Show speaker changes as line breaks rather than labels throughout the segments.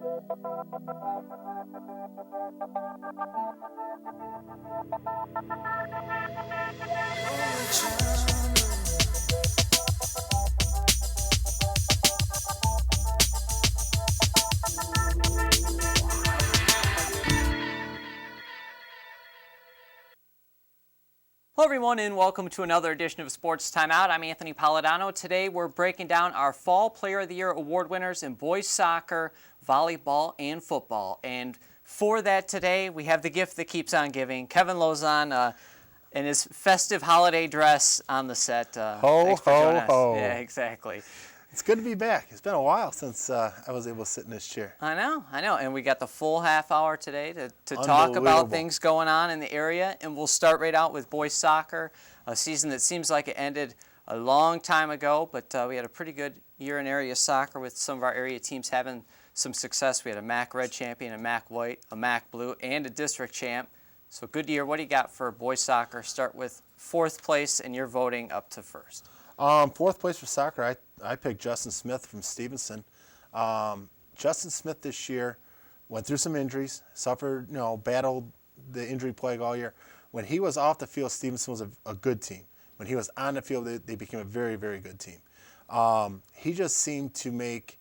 Hello everyone and welcome to another edition of Sports Timeout. I'm Anthony Polidano. Today we're breaking down our Fall Player of the Year award winners in boys soccer, volleyball, and football. And for that today we have the gift that keeps on giving, Kevin Lozon in his festive holiday dress on the set.
Ho, ho, ho.
Yeah, exactly.
It's good to be back. It's been a while since I was able to sit in this chair.
I know. And we got the full half hour today to talk about things going on in the area. And we'll start right out with boys soccer, a season that seems like it ended a long time ago, but we had a pretty good year in area soccer with some of our area teams having some success. We had a MAC Red champion, a MAC White, a MAC Blue, and a district champ. So good year. What do you got for boys soccer? Start with fourth place, and you're voting up to first.
Fourth place for soccer, I picked Justin Smith from Stevenson. Justin Smith this year went through some injuries, suffered, battled the injury plague all year. When he was off the field, Stevenson was a good team. When he was on the field, they became a very, very good team. He just seemed to make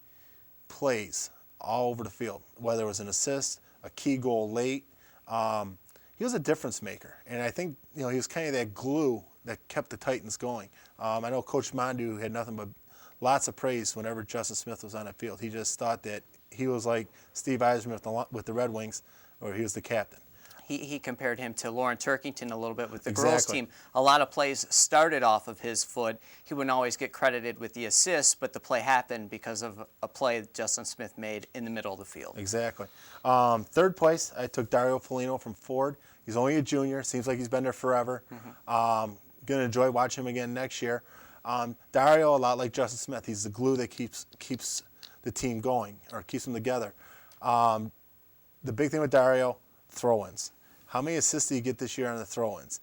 plays all over the field, whether it was an assist, a key goal late. He was a difference maker, and I think he was kind of that glue that kept the Titans going. I know Coach Mondu had nothing but lots of praise whenever Justin Smith was on the field. He just thought that he was like Steve Eisner with the Red Wings, or he was the captain.
He compared him to Lauren Turkington a little bit with the girls team. A lot of plays started off of his foot. He wouldn't always get credited with the assist, but the play happened because of a play that Justin Smith made in the middle of the field.
Exactly. Third place, I took Dario Polino from Ford. He's only a junior. Seems like he's been there forever. Going to enjoy watching him again next year. Dario, a lot like Justin Smith, he's the glue that keeps the team going, or keeps them together. The big thing with Dario, throw-ins. How many assists did he get this year on the throw-ins?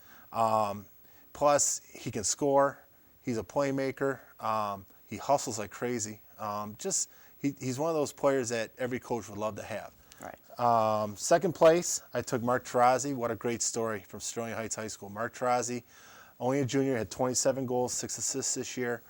Plus, he can score. He's a playmaker. He hustles like crazy. He's one of those players that every coach would love to have.
Right.
Second place, I took Mark Tarazzi. What a great story from Sterling Heights High School. Mark Tarazzi, only a junior, had 27 goals, 6 assists this year.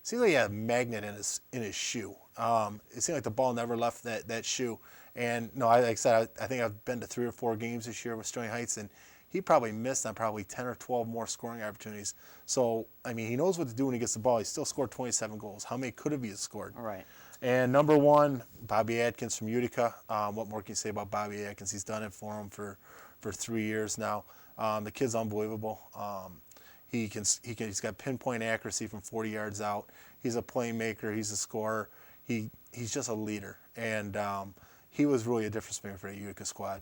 Seemed like he had a magnet in his shoe. It seemed like the ball never left that shoe. And like I said, I think I've been to 3 or 4 games this year with Sterling Heights, and he probably missed on probably 10 or 12 more scoring opportunities. So, he knows what to do when he gets the ball. He still scored 27 goals. How many could have he scored?
Right.
And number 1, Bobby Adkins from Utica. What more can you say about Bobby Adkins? He's done it for him for 3 years now. The kid's unbelievable. He's got pinpoint accuracy from 40 yards out. He's a playmaker. He's a scorer. He's just a leader. And he was really a difference maker for the Utica squad.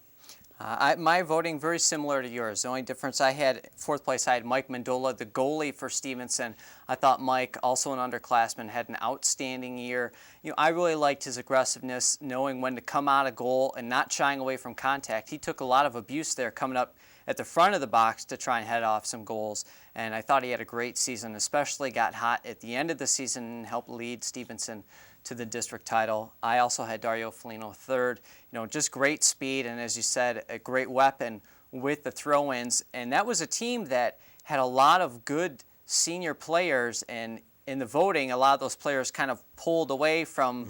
My voting very similar to yours. The only difference I had, fourth place, I had Mike Mendola, the goalie for Stevenson. I thought Mike, also an underclassman, had an outstanding year. I really liked his aggressiveness, knowing when to come out of goal and not shying away from contact. He took a lot of abuse there coming up at the front of the box to try and head off some goals. And I thought he had a great season, especially got hot at the end of the season and helped lead Stevenson to the district title. I also had Dario Polino third. Just great speed, and as you said, a great weapon with the throw-ins. And that was a team that had a lot of good senior players, and in the voting, a lot of those players kind of pulled away from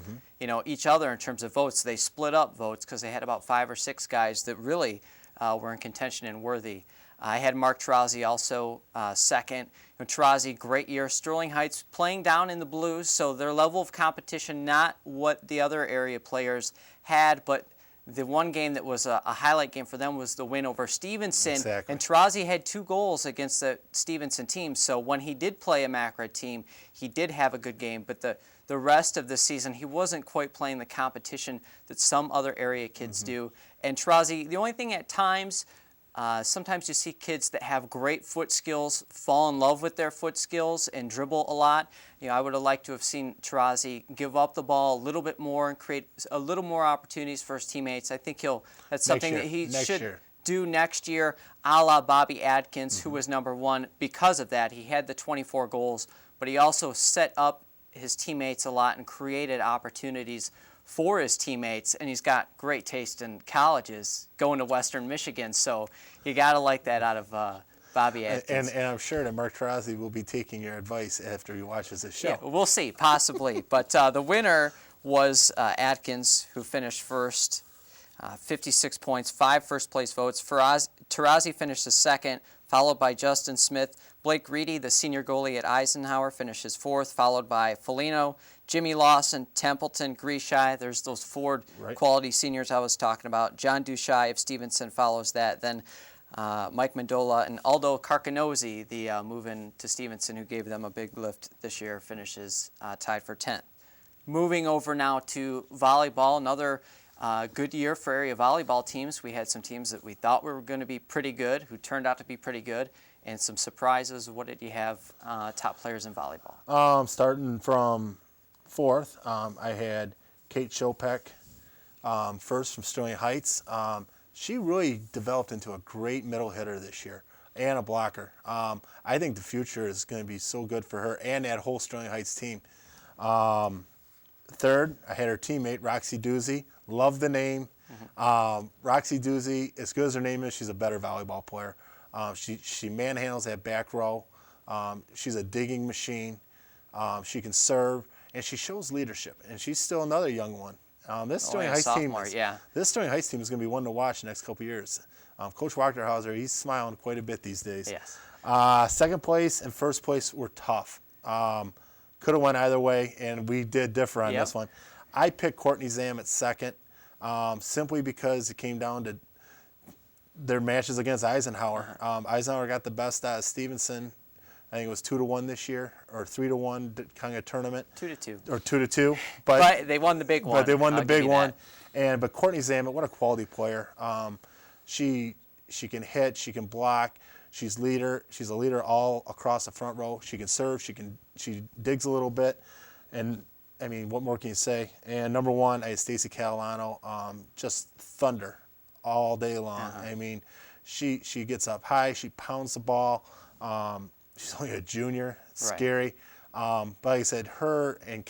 each other in terms of votes. They split up votes because they had about 5 or 6 guys that really were in contention and worthy. I had Mark Tarazzi also second. Tarazzi, great year. Sterling Heights playing down in the Blues, so their level of competition, not what the other area players had, but the one game that was a highlight game for them was the win over Stevenson.
Exactly.
And Tarazzi had 2 goals against the Stevenson team, so when he did play a MAC Red team, he did have a good game, but the rest of the season, he wasn't quite playing the competition that some other area kids do. And Tarazzi, the only thing at times, sometimes you see kids that have great foot skills fall in love with their foot skills and dribble a lot. I would have liked to have seen Tarazzi give up the ball a little bit more and create a little more opportunities for his teammates. I think that's something that he should do next year, a la Bobby Adkins, who was number 1 because of that. He had the 24 goals, but he also set up his teammates a lot and created opportunities for his teammates, and he's got great taste in colleges, going to Western Michigan. So you got to like that out of Bobby Atkins.
And I'm sure that Mark Taurasi will be taking your advice after he watches this show.
Yeah, we'll see, possibly. But the winner was Atkins, who finished first, 56 points, 5 first-place votes. Taurasi finished second, followed by Justin Smith. Blake Reedy, the senior goalie at Eisenhower, finishes fourth, followed by Foligno, Jimmy Lawson, Templeton, Grishai. There's those Ford quality seniors I was talking about. John Dushai of Stevenson follows that. Then Mike Mendola and Aldo Carcanosi, the move-in to Stevenson, who gave them a big lift this year, finishes tied for 10th. Moving over now to volleyball, another good year for area volleyball teams. We had some teams that we thought were going to be pretty good, who turned out to be pretty good, and some surprises. What did you have top players in volleyball?
Starting from fourth, I had Kate Chopek, first from Sterling Heights. She really developed into a great middle hitter this year and a blocker. I think the future is going to be so good for her and that whole Sterling Heights team. Third, I had her teammate, Roxy Doozy. Love the name. Roxy Doozy, as good as her name is, she's a better volleyball player. She manhandles that back row. She's a digging machine. She can serve, and she shows leadership. And she's still another young one. This Sterling Heights team is going to be one to watch the next couple of years. Coach Wachterhauser, he's smiling quite a bit these days.
Yes.
Second place and first place were tough. Could have went either way, and we did differ on this one. I picked Courtney Zam at second, simply because it came down to their matches against Eisenhower. Eisenhower got the best out of Stevenson. I think it was 2-1 this year, or 3-1 kind of tournament.
2-2.
Or 2-2.
But they won the big one.
But they won the big one. But Courtney Zammit, what a quality player. She can hit, she can block, she's leader. She's a leader all across the front row. She can serve, she digs a little bit, and I mean, what more can you say? And number one, I had Stacy Catalano, just thunder all day long. I mean, she gets up high, she pounds the ball. She's only a junior, it's scary. But like I said, her and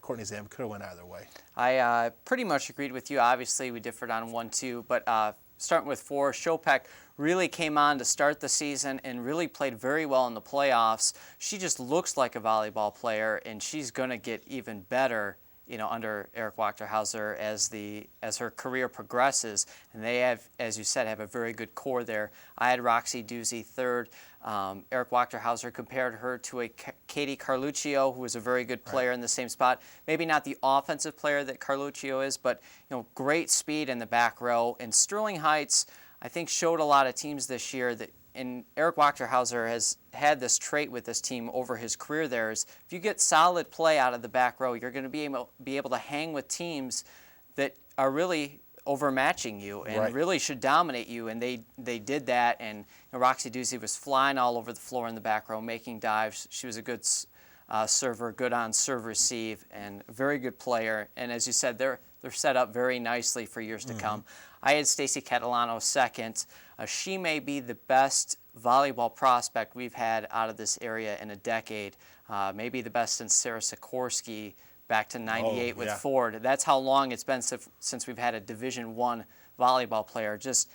Courtney Zam could have went either way.
I pretty much agreed with you. Obviously, we differed on 1-2, but starting with 4, Chopek really came on to start the season and really played very well in the playoffs. She just looks like a volleyball player, and she's going to get even better, under Eric Wachterhauser as her career progresses. And they have, as you said, have a very good core there. I had Roxy Doozy third. Eric Wachterhauser compared her to a Katie Carluccio, who was a very good player in the same spot. Maybe not the offensive player that Carluccio is, but great speed in the back row. And Sterling Heights, I think, showed a lot of teams this year that, and Eric Wachterhauser has had this trait with this team over his career there, is if you get solid play out of the back row, you're going to be able to hang with teams that are really overmatching you and really should dominate you, and they did that. And Roxy Doozy was flying all over the floor in the back row, making dives. She was a good server, good on serve receive, and a very good player. And as you said, they're set up very nicely for years to come. I had Stacy Catalano second. She may be the best volleyball prospect we've had out of this area in a decade. Maybe the best since Sarah Sikorsky back to 98 with Ford. That's how long it's been since we've had a Division I volleyball player. Just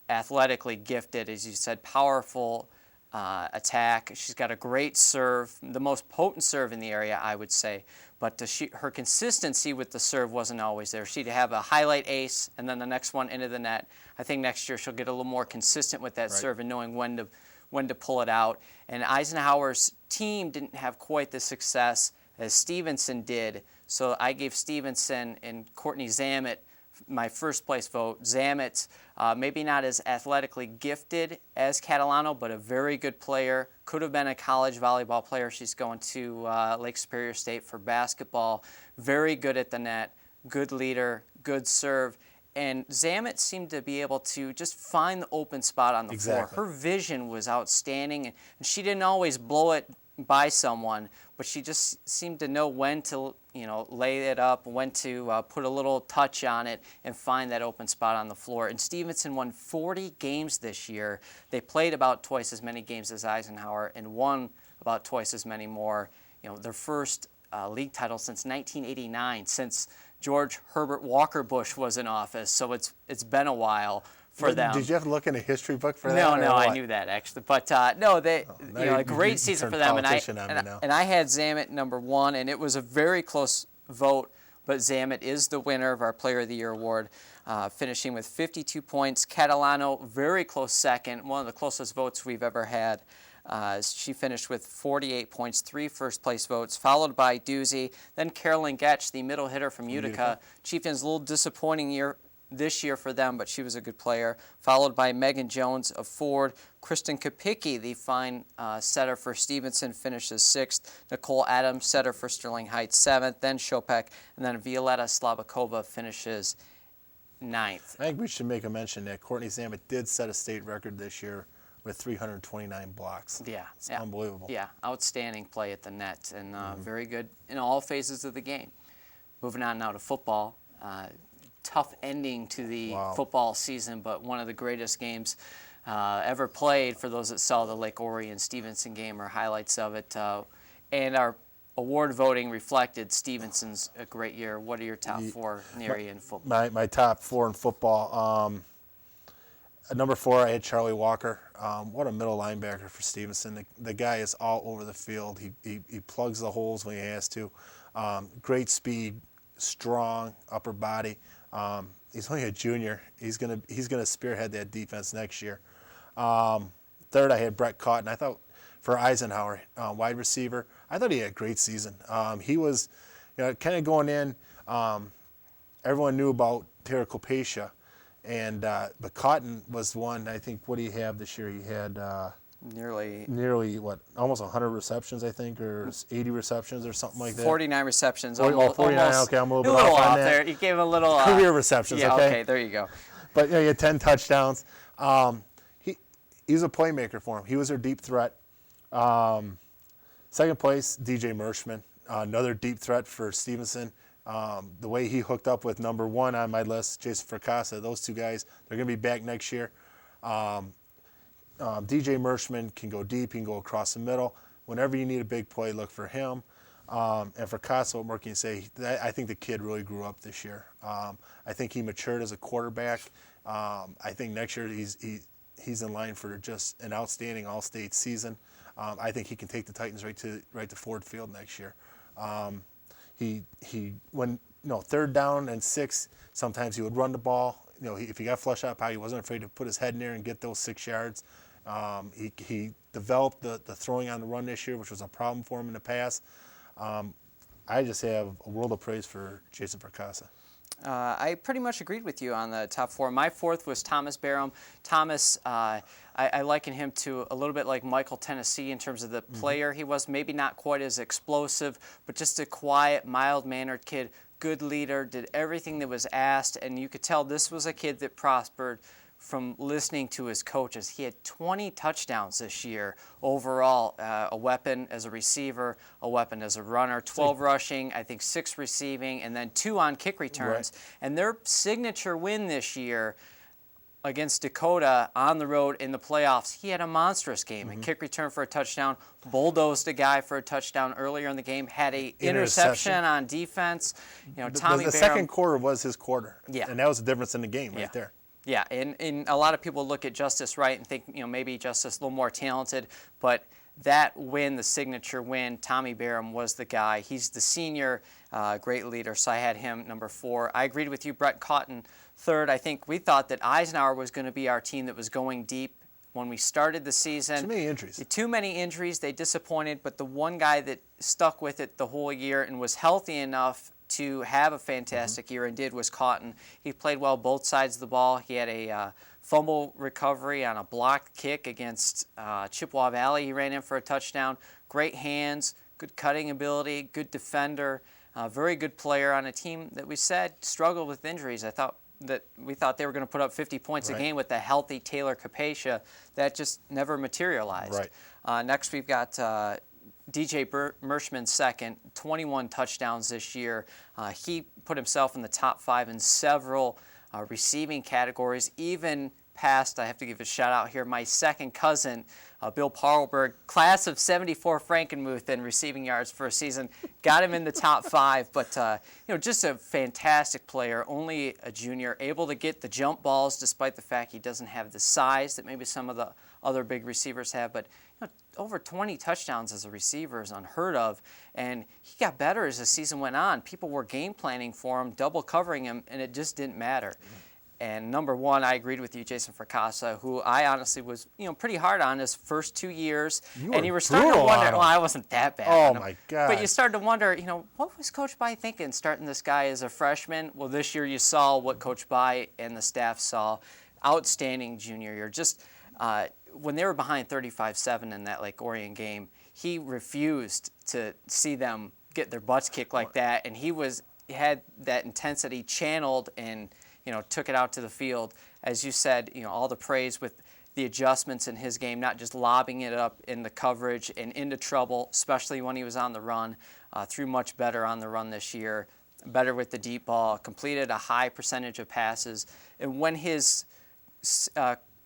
athletically gifted, as you said, powerful attack. She's got a great serve, the most potent serve in the area, I would say. But her consistency with the serve wasn't always there. She'd have a highlight ace, and then the next one into the net. I think next year she'll get a little more consistent with that serve and knowing when to pull it out. And Eisenhower's team didn't have quite the success as Stevenson did. So I gave Stevenson and Courtney Zammit my first place vote. Zammit, maybe not as athletically gifted as Catalano, but a very good player. Could have been a college volleyball player. She's going to Lake Superior State for basketball. Very good at the net, good leader, good serve. And Zammit seemed to be able to just find the open spot on the floor. Her vision was outstanding, and she didn't always blow it by someone, but she just seemed to know when to, lay it up, when to put a little touch on it and find that open spot on the floor. And Stevenson won 40 games this year. They played about twice as many games as Eisenhower and won about twice as many more. Their first league title since 1989, since George Herbert Walker Bush was in office. So it's been a while for them.
Did you have to look in a history book for that?
No, I knew that actually, but no, they a great season for them, and I had Zamet number 1, and it was a very close vote, but Zamet is the winner of our Player of the Year award, finishing with 52 points. Catalano, very close second, one of the closest votes we've ever had. She finished with 48 points, 3 first-place votes, followed by Doozy, then Carolyn Getch, the middle hitter from Utica. Chieftains, a little disappointing year this year for them, but she was a good player, followed by Megan Jones of Ford. Kristen Kopicki, the fine setter for Stevenson, finishes 6th. Nicole Adams, setter for Sterling Heights, 7th. Then Chopek, and then Violetta Slabakova finishes 9th.
I think we should make a mention that Courtney Zamet did set a state record this year with 329 blocks. It's unbelievable.
Yeah, outstanding play at the net, and very good in all phases of the game. Moving on now to football. Tough ending to the football season, but one of the greatest games ever played for those that saw the Lake Orion-Stevenson game or highlights of it. And our award voting reflected Stevenson's a great year. What are your top 4 in the area in football?
My top 4 in football. Number 4, I had Charlie Walker. What a middle linebacker for Stevenson. The guy is all over the field. He plugs the holes when he has to. Great speed, strong upper body. He's only a junior. He's gonna spearhead that defense next year. 3rd, I had Brett Cotton. I thought for Eisenhower, wide receiver, I thought he had a great season. He was, kind of going in. Everyone knew about Tara Kopacia, and but Cotton was one. I think, what do you have this year? He had nearly what, almost 100 receptions, I think, or 80 receptions or something like that.
49 receptions.
49.
Almost,
okay, I'm a little bit off on that.
There. You gave him a little
career receptions.
Yeah,
okay,
there you go.
But he had 10 touchdowns. He's a playmaker for him. He was their deep threat. 2nd place, DJ Mershman, another deep threat for Stevenson. The way he hooked up with number 1 on my list, Jason Fracassa, those 2 guys, they're going to be back next year. DJ Mershman can go deep, he can go across the middle. Whenever you need a big play, look for him. And for Casa, what more can you say? I think the kid really grew up this year. I think he matured as a quarterback. I think next year he's in line for just an outstanding all-state season. I think he can take the Titans right to Ford Field next year. He when 3rd down and 6, sometimes he would run the ball. If he got flush out pie, he wasn't afraid to put his head in there and get those 6 yards. He developed the throwing on the run this year, which was a problem for him in the past. I just have a world of praise for Jason Fracassa.
I pretty much agreed with you on the top 4. My 4th was Thomas Barham. Thomas, I liken him to a little bit like Michael Tennessee in terms of the player he was. Maybe not quite as explosive, but just a quiet, mild-mannered kid, good leader, did everything that was asked, and you could tell this was a kid that prospered from listening to his coaches. He had 20 touchdowns this year overall, a weapon as a receiver, a weapon as a runner, 12 rushing, I think 6 receiving, and then 2 on kick returns. Right. And their signature win this year against Dakota on the road in the playoffs, he had a monstrous game. A kick return for a touchdown, bulldozed a guy for a touchdown earlier in the game, had a interception on defense. Tommy
the
Barham,
second quarter was his quarter.
Yeah.
And that was the difference in the game right there.
Yeah, and a lot of people look at Justice Wright and think, maybe Justice a little more talented, but that win, the signature win, Tommy Barham was the guy. He's the senior, great leader, so I had him number 4. I agreed with you, Brett Cotton, 3rd. I think we thought that Eisenhower was going to be our team that was going deep when we started the season. Too many injuries. They disappointed, but the one guy that stuck with it the whole year and was healthy enough to have a fantastic year and did was Cotton. He played well both sides of the ball. He had a fumble recovery on a blocked kick against Chippewa Valley. He ran in for a touchdown. Great hands, good cutting ability, good defender, very good player on a team that we said struggled with injuries. We thought they were going to put up 50 points a game with the healthy Taylor Capacia. That just never materialized. Right. Next we've got DJ Mershman 2nd, 21 touchdowns this year. He put himself in the top 5 in several receiving categories, even past, I have to give a shout out here, my second cousin, Bill Parlberg, class of '74 Frankenmuth in receiving yards for a season, got him in the top 5. But just a fantastic player, only a junior, able to get the jump balls despite the fact he doesn't have the size that maybe some of the other big receivers have. But over 20 touchdowns as a receiver is unheard of, and he got better as the season went on. People were game planning for him, double covering him, and it just didn't matter. And number 1, I agreed with you, Jason Fracassa, who I honestly was, pretty hard on his first 2 years. And you were starting to wonder, well, I wasn't that bad.
Oh my God!
But you started to wonder, what was Coach Bai thinking starting this guy as a freshman? Well, this year you saw what Coach Bai and the staff saw. Outstanding junior year. Just when they were behind 35-7 in that Lake Orion game, he refused to see them get their butts kicked like that, and he had that intensity channeled and took it out to the field. As you said, all the praise with the adjustments in his game, not just lobbing it up in the coverage and into trouble, especially when he was on the run. Threw much better on the run this year, better with the deep ball, completed a high percentage of passes. And when his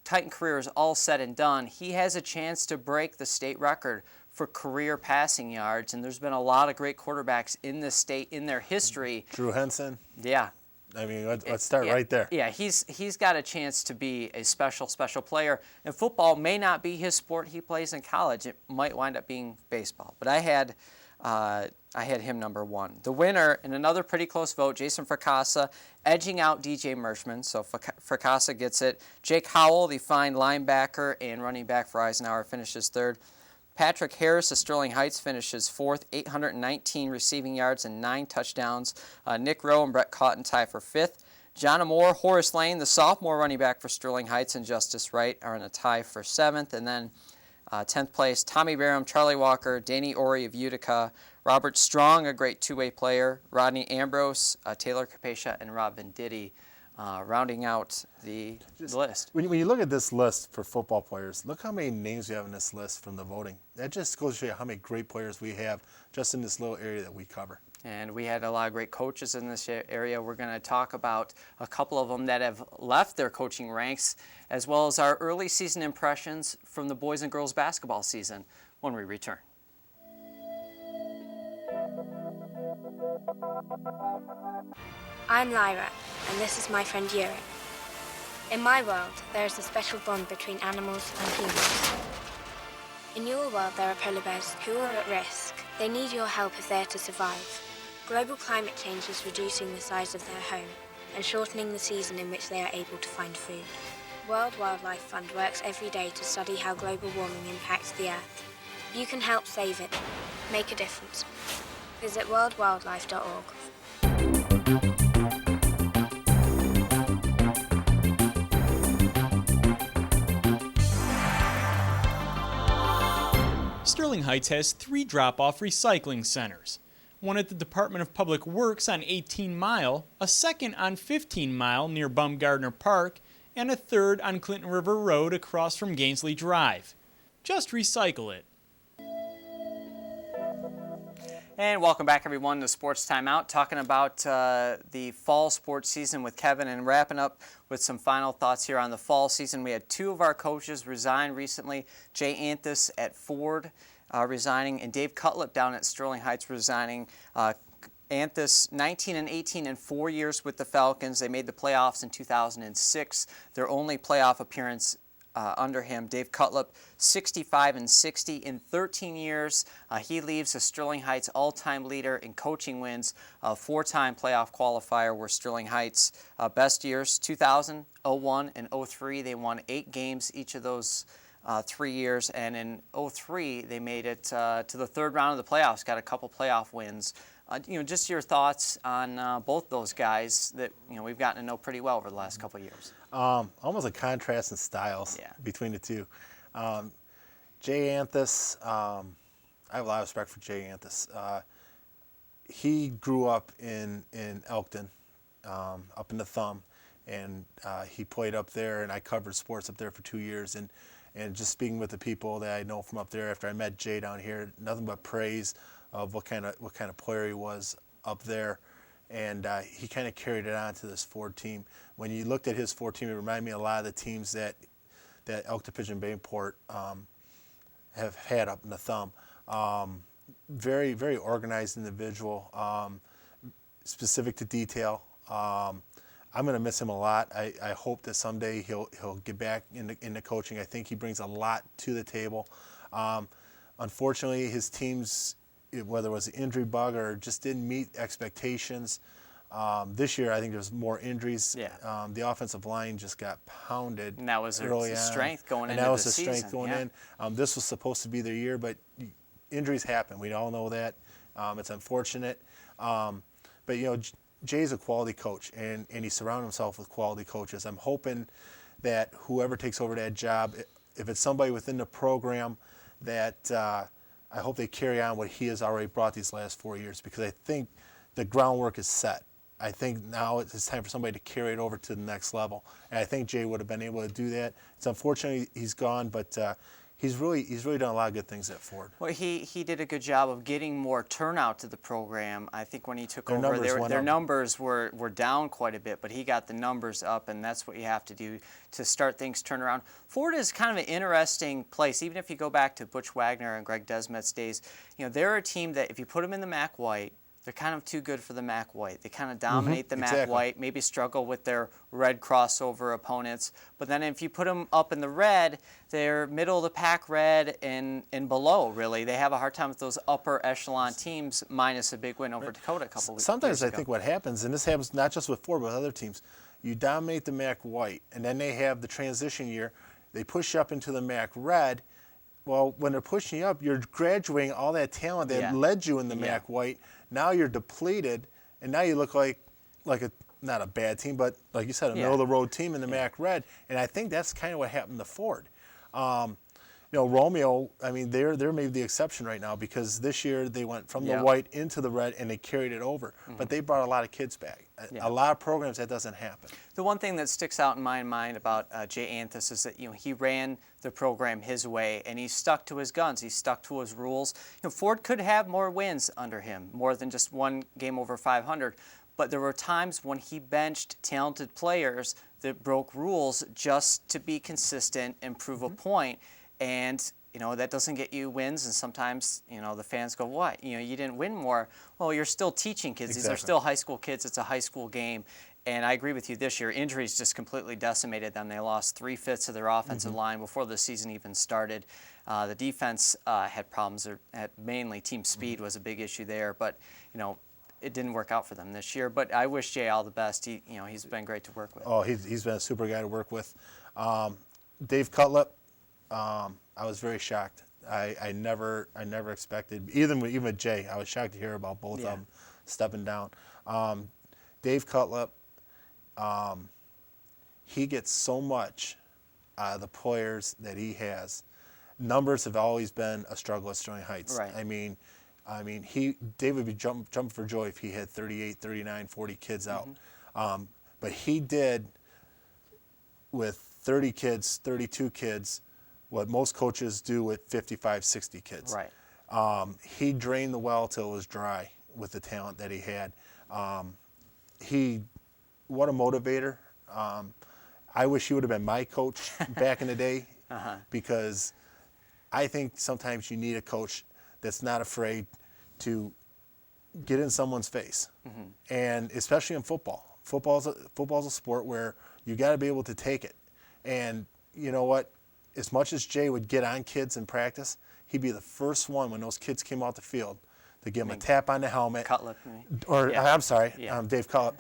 Titan career is all said and done, he has a chance to break the state record for career passing yards. And there's been a lot of great quarterbacks in this state in their history.
Drew Henson.
Yeah.
I mean, let's start right there.
Yeah, he's got a chance to be a special player. And football may not be his sport he plays in college. It might wind up being baseball. But I had him number 1. The winner, in another pretty close vote, Jason Fracassa, edging out DJ Merschman. So Fracassa gets it. Jake Howell, the fine linebacker and running back for Eisenhower, finishes 3rd. Patrick Harris of Sterling Heights finishes 4th, 819 receiving yards and 9 touchdowns. Nick Rowe and Brett Cotton tie for 5th. John Moore, Horace Lane, the sophomore running back for Sterling Heights, and Justice Wright are in a tie for 7th. And then 10th place, Tommy Barham, Charlie Walker, Danny Ori of Utica, Robert Strong, a great two-way player, Rodney Ambrose, Taylor Capacia, and Rob Venditti, rounding out the list.
When you look at this list for football players, look how many names we have in this list from the voting. That just goes to show you how many great players we have just in this little area that we cover.
And we had a lot of great coaches in this area. We're going to talk about a couple of them that have left their coaching ranks, as well as our early season impressions from the boys and girls basketball season when we return.
I'm Lyra, and this is my friend Yuri. In my world, there is a special bond between animals and humans. In your world, there are polar bears who are at risk. They need your help if they are to survive. Global climate change is reducing the size of their home and shortening the season in which they are able to find food. World Wildlife Fund works every day to study how global warming impacts the Earth. You can help save it. Make a difference. Visit worldwildlife.org.
Sterling Heights has 3 drop-off recycling centers. One at the Department of Public Works on 18 Mile, a second on 15 Mile near Baumgardner Park, and a third on Clinton River Road across from Gainsley Drive. Just recycle it.
And welcome back, everyone, to Sports Timeout, talking about the fall sports season with Kevin and wrapping up with some final thoughts here on the fall season. We had 2 of our coaches resign recently, Jay Anthus at Ford resigning, and Dave Cutlip down at Sterling Heights resigning. Anthus, 19-18 in 4 years with the Falcons. They made the playoffs in 2006, their only playoff appearance under him. Dave Cutlip, 65-60 in 13 years. He leaves a Sterling Heights all-time leader in coaching wins, a 4-time playoff qualifier were Sterling Heights' best years, 2000, 01, and 03. They won 8 games each of those 3 years, and in 03 they made it to the 3rd round of the playoffs, got a couple playoff wins. Just your thoughts on both those guys that we've gotten to know pretty well over the last couple of years.
Almost a contrast in styles between the two. Jay Anthus, I have a lot of respect for Jay Anthus. He grew up in Elkton, up in the Thumb, and he played up there, and I covered sports up there for 2 years. And just speaking with the people that I know from up there after I met Jay down here, nothing but praise of what kind of player he was up there. And he kind of carried it on to this Ford team. When you looked at his Ford team, it reminded me a lot of the teams that Elk to Pigeon Bayport have had up in the thumb. Very, very organized individual, specific to detail. I'm going to miss him a lot. I hope that someday he'll get back into coaching. I think he brings a lot to the table. Unfortunately, his teams, whether it was an injury bug or just didn't meet expectations, this year I think there's more injuries.
Yeah.
The offensive line just got pounded.
And that was
early
a
on.
strength going
and
into
that was
the
a strength
season,
going
yeah.
in. This was supposed to be their year, but injuries happen. We all know that. It's unfortunate. But, Jay's a quality coach, and he surrounds himself with quality coaches. I'm hoping that whoever takes over that job, if it's somebody within the program, that I hope they carry on what he has already brought these last 4 years, because I think the groundwork is set. I think now it's time for somebody to carry it over to the next level, and I think Jay would have been able to do that. It's unfortunate he's gone, but he's really done a lot of good things at Ford.
Well, he did a good job of getting more turnout to the program. I think when he took
Their
over,
numbers went
their
up.
numbers were down quite a bit, but he got the numbers up, and that's what you have to do to start things turn around. Ford is kind of an interesting place. Even if you go back to Butch Wagner and Greg Desmet's days, they're a team that if you put them in the MAC white, they're kind of too good for the MAC white. They kind of dominate the MAC
exactly.
white, maybe struggle with their red crossover opponents. But then if you put them up in the red, they're middle of the pack red and below, really. They have a hard time with those upper echelon teams, minus a big win over Dakota a couple weeks ago.
Sometimes I think what happens, and this happens not just with Ford, but with other teams, you dominate the MAC white, and then they have the transition year. They push you up into the MAC red. Well, when they're pushing you up, you're graduating all that talent that led you in the MAC white. Now you're depleted, and now you look like not a bad team, but like you said, a middle-of-the-road team in the MAC red. And I think that's kind of what happened to Ford. Romeo, I mean, they're maybe the exception right now, because this year they went from the white into the red and they carried it over. But they brought a lot of kids back. A lot of programs that doesn't happen.
The one thing that sticks out in my mind about Jay Anthus is that he ran the program his way, and he stuck to his guns. He stuck to his rules. Ford could have more wins under him, more than just one game over 500. But there were times when he benched talented players that broke rules just to be consistent and prove a point. And that doesn't get you wins, and sometimes the fans go, "What? You didn't win more." Well, you're still teaching kids.
Exactly.
These are still high school kids. It's a high school game. And I agree with you. This year, injuries just completely decimated them. They lost 3/5 of their offensive line before the season even started. The defense had problems. Mainly team speed was a big issue there. But it didn't work out for them this year. But I wish Jay all the best. He's been great to work with.
Oh, he's been a super guy to work with. Dave Cutlip, I was very shocked. I never expected, even with Jay, I was shocked to hear about both of them stepping down. Dave Cutlip, he gets so much out of the players that he has. Numbers have always been a struggle at Sterling Heights.
Right.
I mean, Dave would be jumping for joy if he had 38, 39, 40 kids out. But he did with 30 kids, 32 kids, what most coaches do with 55, 60 kids.
Right.
He drained the well till it was dry with the talent that he had. What a motivator. I wish he would have been my coach back in the day, because I think sometimes you need a coach that's not afraid to get in someone's face, and especially in football. Football's a sport where you got to be able to take it. And you know what? As much as Jay would get on kids in practice, he'd be the first one when those kids came out the field to give them a tap on the helmet.
Cutlip.
I'm sorry,
Yeah.
Dave Cutlip.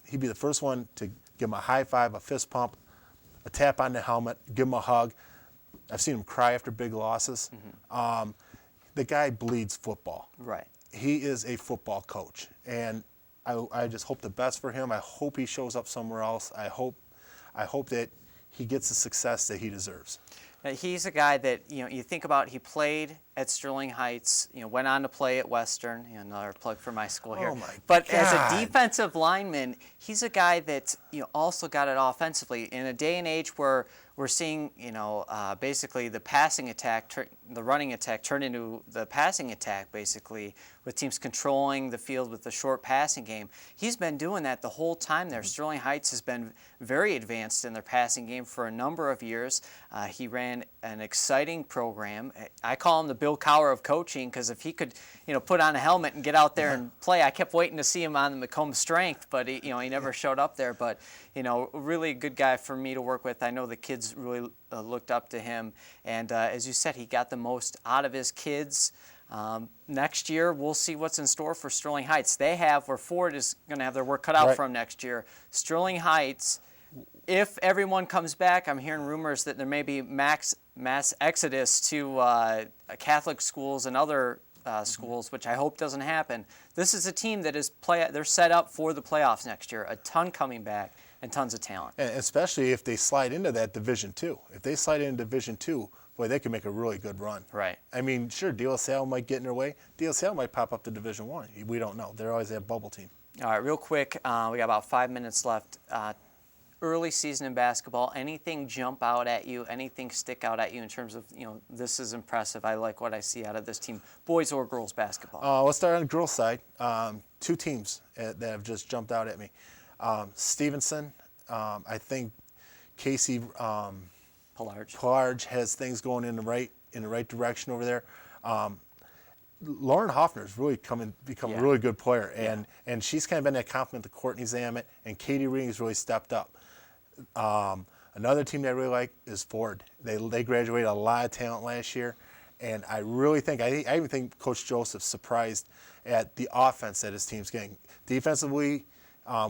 He'd be the first one to give him a high five, a fist pump, a tap on the helmet, give him a hug. I've seen him cry after big losses. The guy bleeds football.
Right.
He is a football coach, and I just hope the best for him. I hope he shows up somewhere else. I hope that he gets the success that he deserves.
He's a guy that, you think about, he played at Sterling Heights, went on to play at Western, another plug for my school here.
Oh my
but
God.
as a defensive lineman, he's a guy that, also got it offensively. In a day and age where we're seeing, basically the passing attack, the running attack turn into the passing attack, basically, with teams controlling the field with the short passing game. He's been doing that the whole time there. Sterling Heights has been very advanced in their passing game for a number of years. He ran an exciting program. I call him the Bill Cowher of coaching, because if he could, put on a helmet and get out there and play, I kept waiting to see him on the Macomb Strength, but he never showed up there. But really a good guy for me to work with. I know the kids really looked up to him, and as you said, he got the most out of his kids. Next year, we'll see what's in store for Sterling Heights. They have where Ford is going to have their work cut out from next year. Sterling Heights, if everyone comes back, I'm hearing rumors that there may be mass exodus to Catholic schools and other schools, which I hope doesn't happen. This is a team that is they're set up for the playoffs next year. A ton coming back and tons of talent.
And especially if they slide into that Division II. If they slide into Division II, boy, they can make a really good run.
Right.
I mean, sure, De La Salle might get in their way. De La Salle might pop up to Division I. We don't know. They're always that bubble team.
All right, real quick, we got about 5 minutes left. Early season in basketball, anything jump out at you, anything stick out at you in terms of, this is impressive, I like what I see out of this team, boys or girls basketball?
Let's start on the girls' side. Two teams that have just jumped out at me. Stevenson, I think Casey Pillarge has things going in the right direction over there. Lauren Hoffner's really become a really good player, and she's kind of been that compliment to Courtney Zamet, and Katie Ring's really stepped up. Another team that I really like is Ford. They graduated a lot of talent last year, and I really think I even think Coach Joseph surprised at the offense that his team's getting. Defensively,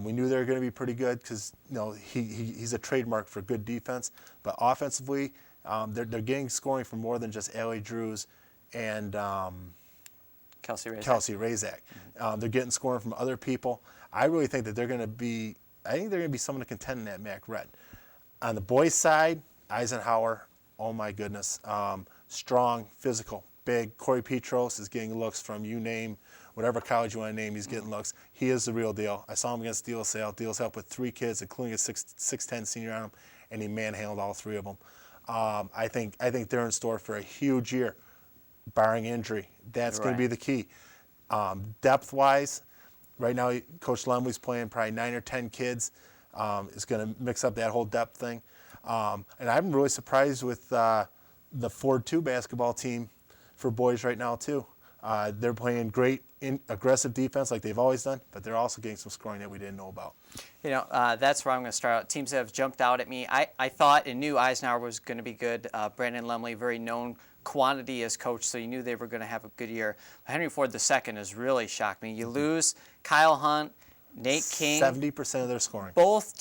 we knew they were going to be pretty good because he's a trademark for good defense. But offensively, they're getting scoring from more than just Allie Drews and
Kelsey Razak.
Mm-hmm. They're getting scoring from other people. I really think that they're going to be. I think they're going to be someone to contend in that MAC Red. On the boys' side, Eisenhower. Oh my goodness, strong, physical, big. Corey Petros is getting looks from you name. Whatever college you want to name, he's getting looks. He is the real deal. I saw him against De La Salle. De La Salle put 3 kids, including a 6'10" senior on him, and he manhandled all 3 of them. I think they're in store for a huge year, barring injury. That's going to be the key. Depth-wise, right now Coach Lemley's playing probably 9 or 10 kids. Is going to mix up that whole depth thing. And I'm really surprised with the Ford 2 basketball team for boys right now too. They're playing great aggressive defense like they've always done, but they're also getting some scoring that we didn't know about.
That's where I'm going to start out. Teams that have jumped out at me. I thought and knew Eisenhower was going to be good. Brandon Lemley, very known quantity as coach, so you knew they were going to have a good year. Henry Ford II has really shocked me. You lose Kyle Hunt, Nate King.
70% of their scoring.
Both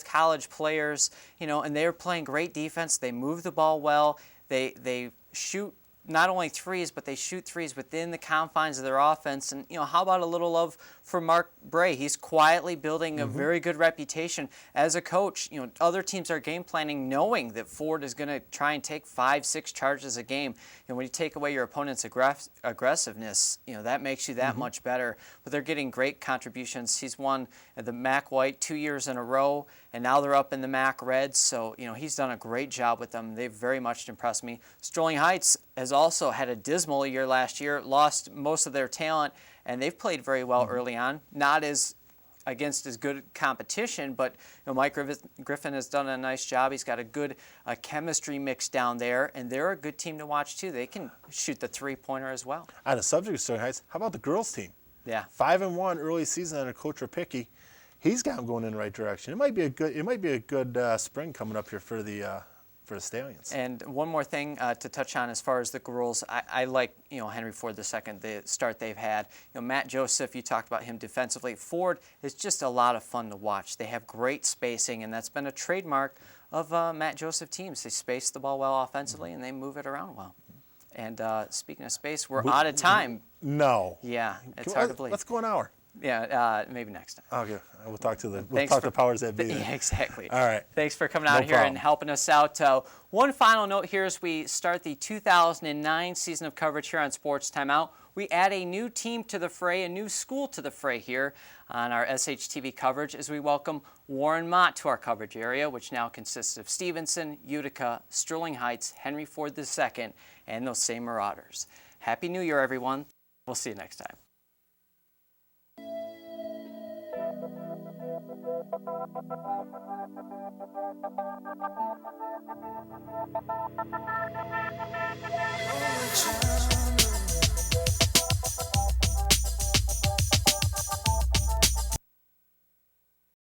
college players, and they're playing great defense. They move the ball well. They shoot not only threes, but they shoot threes within the confines of their offense. And, how about a little love for Mark Bray? He's quietly building a very good reputation as a coach. Other teams are game planning knowing that Ford is going to try and take 5-6 charges a game. And when you take away your opponent's aggressiveness, that makes you that much better. But they're getting great contributions. He's won the MAC White 2 years in a row, and now they're up in the MAC Red. So, he's done a great job with them. They've very much impressed me. Sterling Heights has also had a dismal year last year, lost most of their talent, and they've played very well early on. Not against as good competition, but Mike Griffin has done a nice job. He's got a good chemistry mix down there, and they're a good team to watch too. They can shoot the three-pointer as well.
On the subject of Sterling Heights, how about the girls team?
Yeah,
5-1 early season under Coach Rapicki. He's got them going in the right direction. It might be a good spring coming up here for the Stallions.
And one more thing to touch on as far as the girls, I like Henry Ford II, the start they've had. Matt Joseph, you talked about him defensively. Ford is just a lot of fun to watch. They have great spacing, and that's been a trademark of Matt Joseph teams. They space the ball well offensively, and they move it around well. And speaking of space, we're out of time.
No.
Yeah, it's hard to believe.
Let's go an hour.
Yeah, maybe next time.
Okay, we'll talk to
Thanks
the powers that be.
Yeah, exactly.
All right.
Thanks for coming out
No
here
problem.
and helping us out. One final note here as we start the 2009 season of coverage here on Sports Timeout. We add a new team to the fray, a new school to the fray here on our SHTV coverage as we welcome Warren Mott to our coverage area, which now consists of Stevenson, Utica, Sterling Heights, Henry Ford II, and those same Marauders. Happy New Year, everyone. We'll see you next time.
Oh,